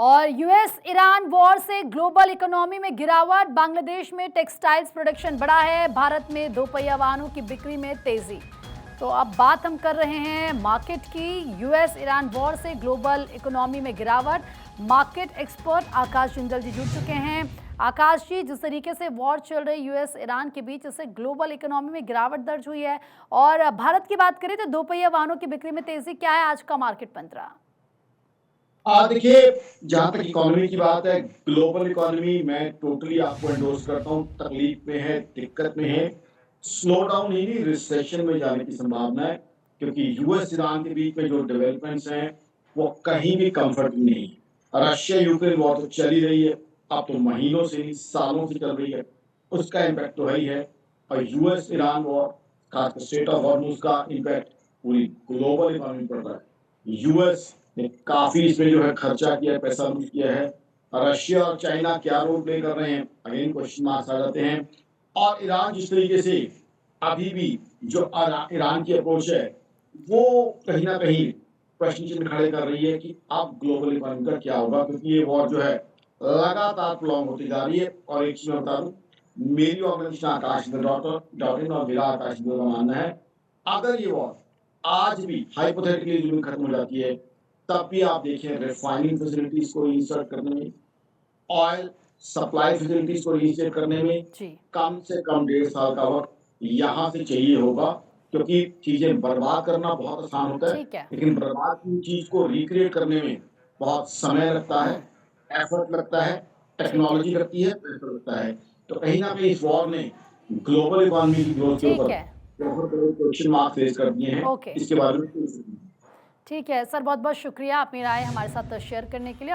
और US Iran war से global economy में गिरावट, बांग्लादेश में टेक्सटाइल्स प्रोडक्शन बढ़ा है, भारत में दोपहिया वाहनों की बिक्री में तेजी। तो अब बात हम कर रहे हैं मार्केट की। यूएस ईरान वॉर से ग्लोबल इकोनॉमी में गिरावट, मार्केट एक्सपर्ट आकाश जिंदल जी जुड़ चुके हैं। आकाश जी, जिस तरीके से वॉर चल रही यूएस ईरान के बीच, इससे ग्लोबल इकोनॉमी में गिरावट दर्ज हुई है और भारत की बात करें तो दोपहिया वाहनों की बिक्री में तेजी, क्या है आज का मार्केट मंत्रा? देखिए, जहाँ तक इकोनॉमी की बात है, ग्लोबल इकोनॉमी मैं टोटली आपको एंडोर्स करता हूँ, तकलीफ में है, दिक्कत में है, स्लो डाउन ही नहीं, रिसेशन में जाने की संभावना है, क्योंकि यूएस ईरान के बीच में जो डेवलपमेंट्स हैं, वो कहीं भी कम्फर्ट नहीं है। रशिया यूक्रेन वॉर तो चल ही रही है, अब तो महीनों से नहीं, सालों से चल रही है, उसका इम्पैक्ट तो है ही है। और यूएस ईरान वॉर, खासकर स्ट्रेट ऑफ हॉर्मुज का इम्पैक्ट पूरी ग्लोबल इकोनॉमी पर पड़ रहा है। यूएस ने काफी इसमें जो है खर्चा किया है, पैसा लूट किया है। रशिया और चाइना क्या रोल प्ले कर रहे हैं, अगेन क्वेश्चन मार्क्स आ जाते हैं। और ईरान जिस तरीके से अभी भी जो ईरान की अप्रोच है, वो कहीं ना कहीं प्रश्न चिन्ह खड़े कर रही है कि अब ग्लोबल इकोनॉमी का क्या होगा, क्योंकि ये वॉर जो है लगातार प्रोलॉन्ग होती जा रही है। और एक चीज मैं बता दूं, मेरी ऑर्गेनाइजेशन आकाश डॉट इन और मेरा आकाश का मानना है, अगर ये वॉर आज भी हाइपोथेटिकली खत्म हो जाती है, तब भी आप देखें रिफाइनिंग फैसिलिटीज को इंसर्ट करने में, ऑयल सप्लाई फैसिलिटीज को रीसेट करने में जी। कम से कम 1.5 साल का वक्त यहाँ से चाहिए होगा, क्योंकि चीजें बर्बाद करना बहुत आसान होता है, ठीक है। लेकिन बर्बाद की चीज को रिक्रिएट करने में बहुत समय लगता है, एफर्ट लगता है, ठीक है। टेक्नोलॉजी लगती है, पैसा लगता है। तो कहीं ना कहीं इस वॉर ने ग्लोबल इकोनॉमी की ग्रोथ के ठीक ऊपर है। बहुत बड़े क्वेश्चन मार्क फेस कर दिए हैं। ओके। इसके बारे में ठीक है सर, बहुत बहुत शुक्रिया अपनी राय हमारे साथ शेयर करने के लिए।